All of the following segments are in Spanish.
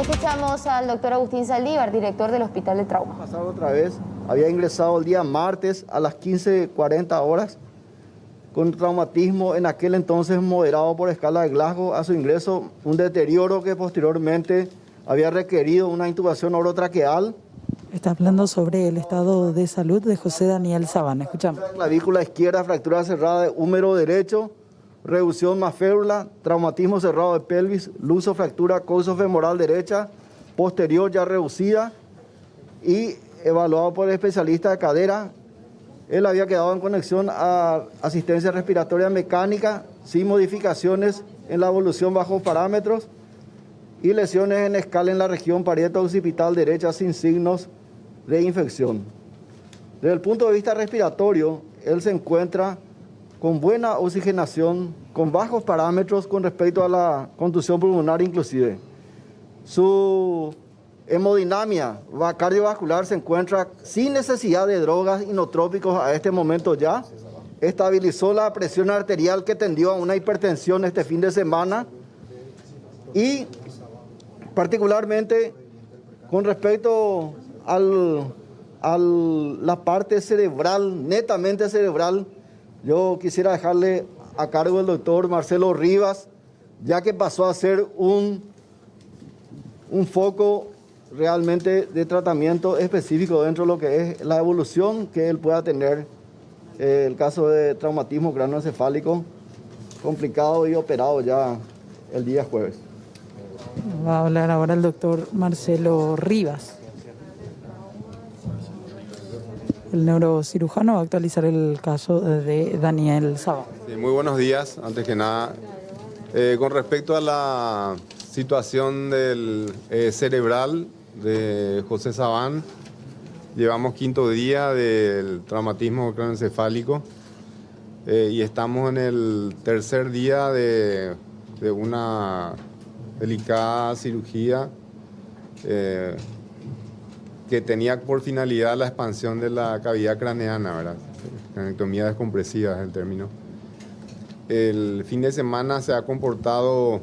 Escuchamos al doctor Agustín Saldívar, director del Hospital de Trauma. Pasado otra vez, había ingresado el día martes a las 15:40 horas con traumatismo en aquel entonces moderado por escala de Glasgow. A su ingreso, un deterioro que posteriormente había requerido una intubación orotraqueal. Está hablando sobre el estado de salud de José Daniel Sabán. Escuchamos. Clavícula izquierda, fractura cerrada de húmero derecho, reducción más férula, traumatismo cerrado de pelvis, luso fractura coxofemoral derecha, posterior ya reducida y evaluado por el especialista de cadera. Él había quedado en conexión a asistencia respiratoria mecánica sin modificaciones en la evolución bajo parámetros y lesiones en escala en la región parieto-occipital derecha sin signos de infección. Desde el punto de vista respiratorio, él se encuentra con buena oxigenación, con bajos parámetros con respecto a la contusión pulmonar inclusive. Su hemodinamia cardiovascular se encuentra sin necesidad de drogas inotrópicos a este momento ya. Estabilizó la presión arterial que tendió a una hipertensión este fin de semana y particularmente con respecto a la parte cerebral, netamente cerebral, yo quisiera dejarle a cargo el doctor Marcelo Rivas, ya que pasó a ser un foco realmente de tratamiento específico dentro de lo que es la evolución que él pueda tener, el caso de traumatismo cráneoencefálico complicado y operado ya el día jueves. Va a hablar ahora el doctor Marcelo Rivas. El neurocirujano va a actualizar el caso de Daniel Sabán. Sí, muy buenos días. Antes que nada, con respecto a la situación del cerebral de José Sabán, llevamos quinto día del traumatismo craneoencefálico y estamos en el tercer día de una delicada cirugía que tenía por finalidad la expansión de la cavidad craneana, ¿verdad? Cranectomía descompresiva es el término. El fin de semana se ha comportado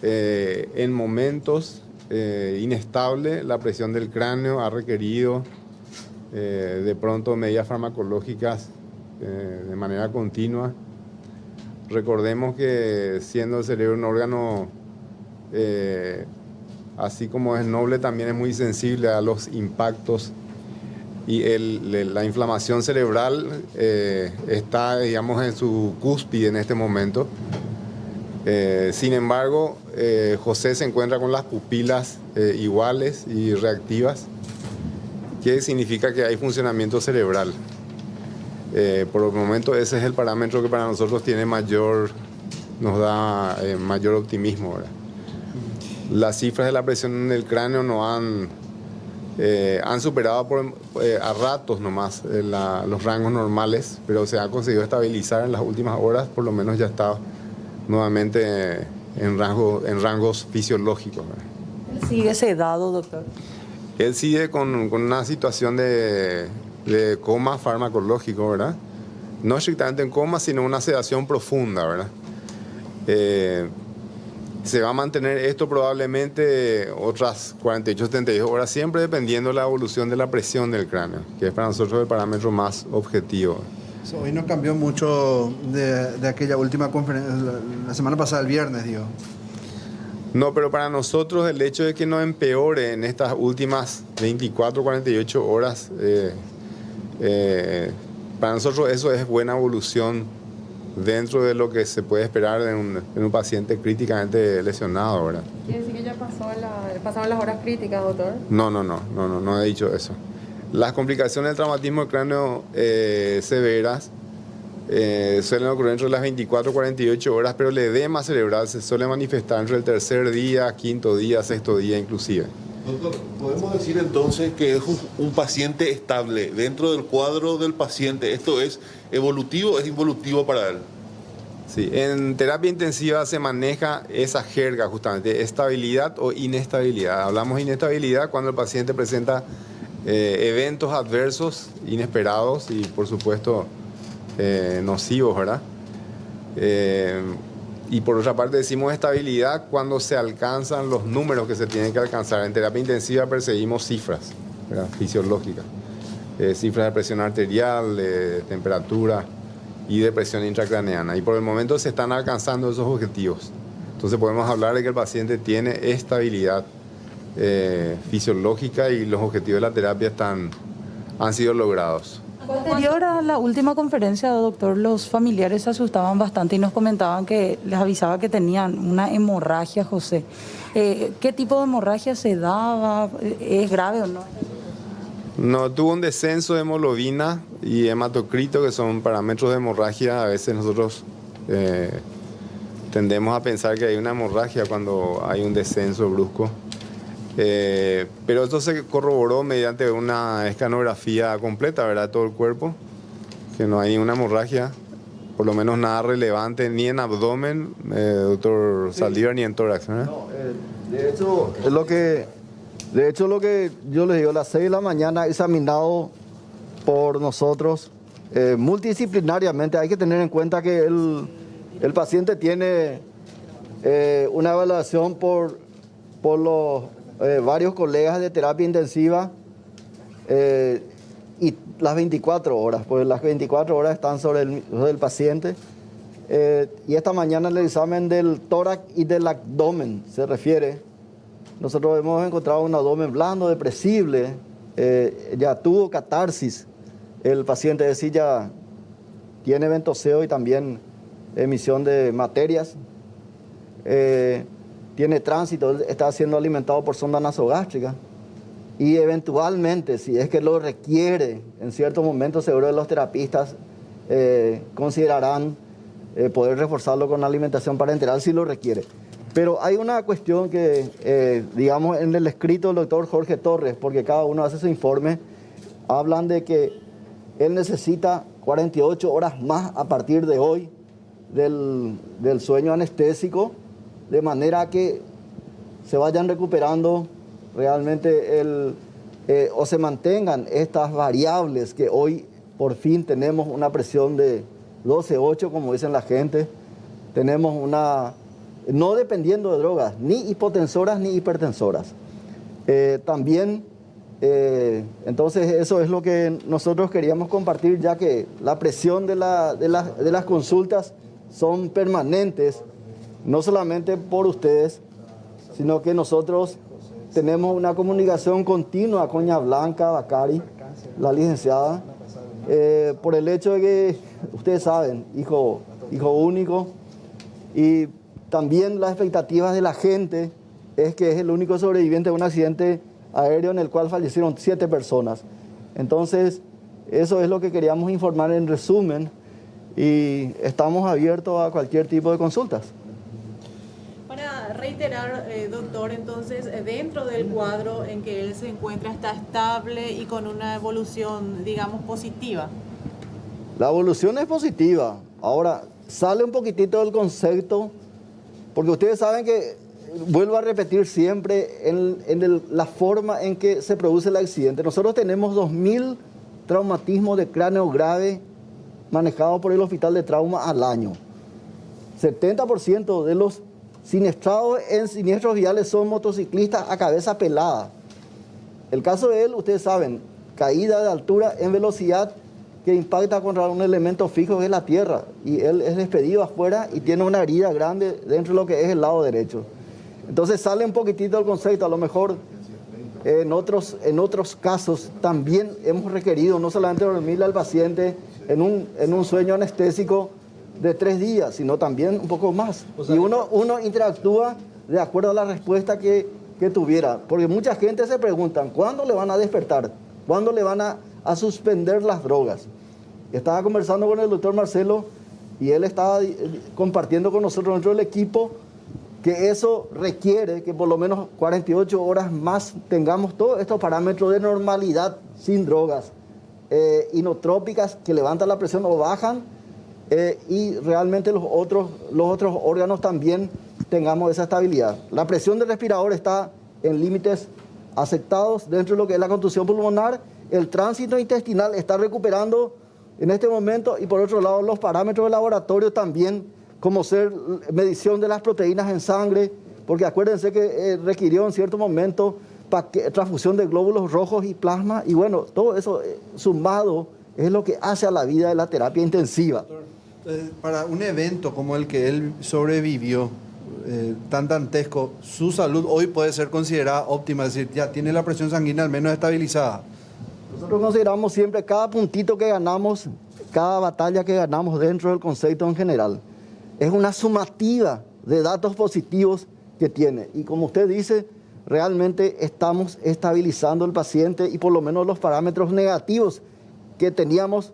en momentos inestable, la presión del cráneo ha requerido de pronto medidas farmacológicas de manera continua. Recordemos que siendo el cerebro un órgano así como es noble, también es muy sensible a los impactos y la inflamación cerebral está, digamos, en su cúspide en este momento. Sin embargo, José se encuentra con las pupilas iguales y reactivas, que significa que hay funcionamiento cerebral. Por el momento ese es el parámetro que para nosotros nos da mayor optimismo, ¿verdad? Las cifras de la presión en el cráneo han superado a ratos nomás los rangos normales, pero se ha conseguido estabilizar en las últimas horas, por lo menos ya está nuevamente en rangos fisiológicos, ¿verdad? ¿Él sigue sedado, doctor? Él sigue con una situación de coma farmacológico, ¿verdad? No estrictamente en coma, sino una sedación profunda, ¿verdad? Se va a mantener esto probablemente otras 48, 72 horas, siempre dependiendo de la evolución de la presión del cráneo, que es para nosotros el parámetro más objetivo. Hoy no cambió mucho de aquella última conferencia, la semana pasada, el viernes, digo. No, pero para nosotros el hecho de que no empeore en estas últimas 24, 48 horas, para nosotros eso es buena evolución dentro de lo que se puede esperar en un paciente críticamente lesionado, ¿verdad? ¿Quiere decir que ya pasaron las horas críticas, doctor? No he dicho eso. Las complicaciones del traumatismo del cráneo severas suelen ocurrir entre las 24 y 48 horas, pero el edema cerebral se suele manifestar entre el tercer día, quinto día, sexto día inclusive. Doctor, ¿podemos decir entonces que es un paciente estable dentro del cuadro del paciente? ¿Esto es evolutivo o es involutivo para él? Sí, en terapia intensiva se maneja esa jerga justamente, estabilidad o inestabilidad. Hablamos de inestabilidad cuando el paciente presenta eventos adversos, inesperados y por supuesto nocivos, ¿verdad? Y por otra parte decimos estabilidad cuando se alcanzan los números que se tienen que alcanzar. En terapia intensiva perseguimos cifras, ¿verdad?, fisiológicas, cifras de presión arterial, de temperatura y de presión intracraneana. Y por el momento se están alcanzando esos objetivos. Entonces podemos hablar de que el paciente tiene estabilidad fisiológica y los objetivos de la terapia han sido logrados. Anterior a la última conferencia, doctor, los familiares se asustaban bastante y nos comentaban que les avisaba que tenían una hemorragia, José. ¿Qué tipo de hemorragia se daba? ¿Es grave o no? No, tuvo un descenso de hemoglobina y hematocrito, que son parámetros de hemorragia. A veces nosotros tendemos a pensar que hay una hemorragia cuando hay un descenso brusco. Pero esto se corroboró mediante una escanografía completa, ¿verdad?, de todo el cuerpo, que no hay ninguna hemorragia, por lo menos nada relevante, ni en abdomen, doctor Saldívar, ni en tórax, ¿verdad? No, de hecho, lo que yo les digo, a las 6 de la mañana, examinado por nosotros multidisciplinariamente. Hay que tener en cuenta que el paciente tiene una evaluación por los varios colegas de terapia intensiva y las 24 horas, pues las 24 horas están sobre el paciente. Y esta mañana el examen del tórax y del abdomen se refiere. Nosotros hemos encontrado un abdomen blando, depresible, ya tuvo catarsis el paciente, es decir, ya tiene ventoseo y también emisión de materias. Tiene tránsito, está siendo alimentado por sonda nasogástrica y eventualmente, si es que lo requiere, en ciertos momentos seguro los terapistas considerarán poder reforzarlo con alimentación parenteral si lo requiere. Pero hay una cuestión que, digamos, en el escrito del doctor Jorge Torres, porque cada uno hace su informe, hablan de que él necesita 48 horas más a partir de hoy del sueño anestésico, de manera que se vayan recuperando realmente o se mantengan estas variables que hoy por fin tenemos una presión de 12,8, como dicen la gente. Tenemos no dependiendo de drogas, ni hipotensoras ni hipertensoras. También, entonces eso es lo que nosotros queríamos compartir, ya que la presión de las consultas son permanentes, no solamente por ustedes, sino que nosotros tenemos una comunicación continua con Ña Blanca Bacari, la licenciada, por el hecho de que, ustedes saben, hijo único, y también las expectativas de la gente es que es el único sobreviviente de un accidente aéreo en el cual fallecieron 7 personas. Entonces, eso es lo que queríamos informar en resumen y estamos abiertos a cualquier tipo de consultas. Para reiterar, doctor, entonces, dentro del cuadro en que él se encuentra está estable y con una evolución, digamos, positiva. La evolución es positiva. Ahora, sale un poquitito del concepto, porque ustedes saben que, vuelvo a repetir siempre, la forma en que se produce el accidente. Nosotros tenemos 2.000 traumatismos de cráneo grave manejados por el Hospital de Trauma al año. 70% de los siniestrados en siniestros viales son motociclistas a cabeza pelada. El caso de él, ustedes saben, caída de altura en velocidad que impacta contra un elemento fijo que es la tierra, y él es despedido afuera y tiene una herida grande dentro de lo que es el lado derecho. Entonces sale un poquitito el concepto. A lo mejor en otros casos también hemos requerido no solamente dormirle al paciente en un sueño anestésico de 3 días, sino también un poco más. Y uno interactúa de acuerdo a la respuesta que tuviera. Porque mucha gente se pregunta, ¿cuándo le van a despertar? ¿Cuándo le van a suspender las drogas? Estaba conversando con el doctor Marcelo y él estaba compartiendo con nosotros, dentro del equipo, que eso requiere que por lo menos 48 horas más tengamos todos estos parámetros de normalidad sin drogas, inotrópicas que levantan la presión o bajan, y realmente los otros órganos también tengamos esa estabilidad. La presión del respirador está en límites aceptados dentro de lo que es la contusión pulmonar. El tránsito intestinal está recuperando en este momento, y por otro lado los parámetros de laboratorio también como ser medición de las proteínas en sangre, porque acuérdense que requirió en cierto momento transfusión de glóbulos rojos y plasma, y bueno, todo eso sumado es lo que hace a la vida de la terapia intensiva. Para un evento como el que él sobrevivió, tan dantesco, su salud hoy puede ser considerada óptima, es decir, ya tiene la presión sanguínea al menos estabilizada. Nosotros consideramos siempre cada puntito que ganamos, cada batalla que ganamos dentro del concepto en general. Es una sumativa de datos positivos que tiene. Y como usted dice, realmente estamos estabilizando el paciente y por lo menos los parámetros negativos que teníamos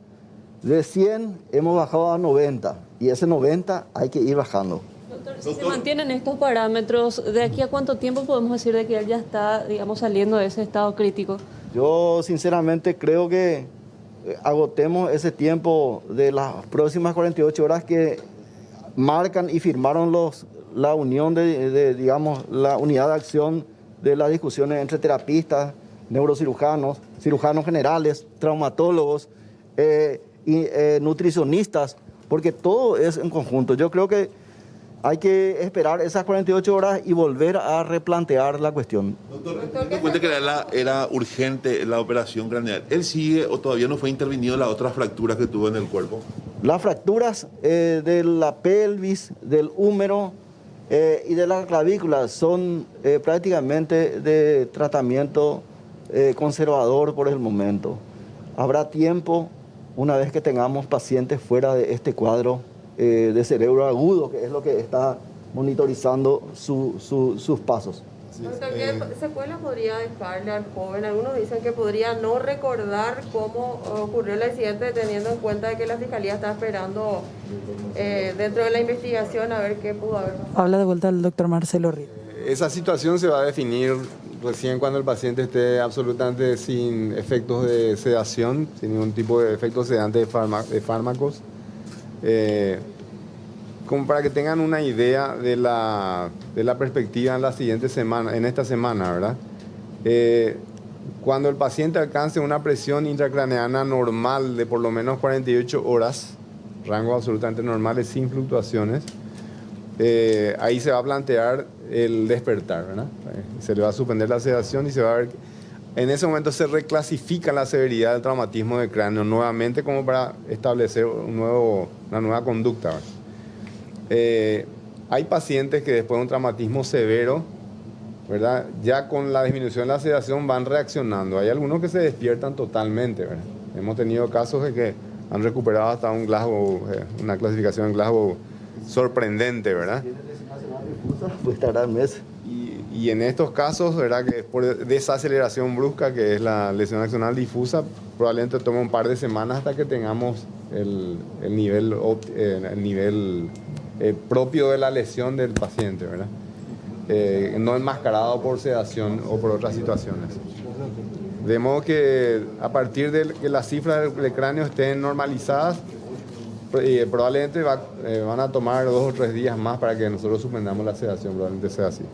de 100 hemos bajado a 90. Y ese 90 hay que ir bajando. Doctor, si se mantienen estos parámetros, ¿de aquí a cuánto tiempo podemos decir de que él ya está, digamos, saliendo de ese estado crítico? Yo sinceramente creo que agotemos ese tiempo de las próximas 48 horas que marcan y firmaron la unión digamos, la unidad de acción de las discusiones entre terapistas, neurocirujanos, cirujanos generales, traumatólogos y nutricionistas, porque todo es en conjunto. Yo creo que hay que esperar esas 48 horas y volver a replantear la cuestión. Doctor, teniendo en cuenta que era urgente la operación craneal, ¿él sigue o todavía no fue intervenido en las otras fracturas que tuvo en el cuerpo? Las fracturas de la pelvis, del húmero y de la clavícula son prácticamente de tratamiento conservador por el momento. Habrá tiempo, una vez que tengamos pacientes fuera de este cuadro de cerebro agudo, que es lo que está monitorizando sus pasos. Doctor, ¿qué secuelas podría dejarle al joven? Algunos dicen que podría no recordar cómo ocurrió el accidente, teniendo en cuenta de que la Fiscalía está esperando dentro de la investigación a ver qué pudo haber pasado. Habla de vuelta el doctor Marcelo Ríos. Esa situación se va a definir recién cuando el paciente esté absolutamente sin efectos de sedación, sin ningún tipo de efectos sedantes de fármacos. Como para que tengan una idea de la perspectiva en la siguiente semana, en esta semana, ¿verdad? Cuando el paciente alcance una presión intracraneana normal de por lo menos 48 horas, rango absolutamente normales sin fluctuaciones, ahí se va a plantear el despertar, ¿verdad? Se le va a suspender la sedación y se va a ver. En ese momento se reclasifica la severidad del traumatismo de cráneo nuevamente como para establecer una nueva conducta, ¿verdad? Hay pacientes que después de un traumatismo severo, ¿verdad?, ya con la disminución de la sedación van reaccionando. Hay algunos que se despiertan totalmente, ¿verdad? Hemos tenido casos de que han recuperado hasta un Glasgow, una clasificación en Glasgow sorprendente, ¿verdad? Pues tardará meses. Y en estos casos, ¿verdad?, que por desaceleración brusca, que es la lesión axonal difusa, probablemente toma un par de semanas hasta que tengamos el nivel propio de la lesión del paciente, ¿verdad? No enmascarado por sedación o por otras situaciones. De modo que a partir de que las cifras del cráneo estén normalizadas, probablemente van a tomar 2 o 3 días más para que nosotros suspendamos la sedación, probablemente sea así.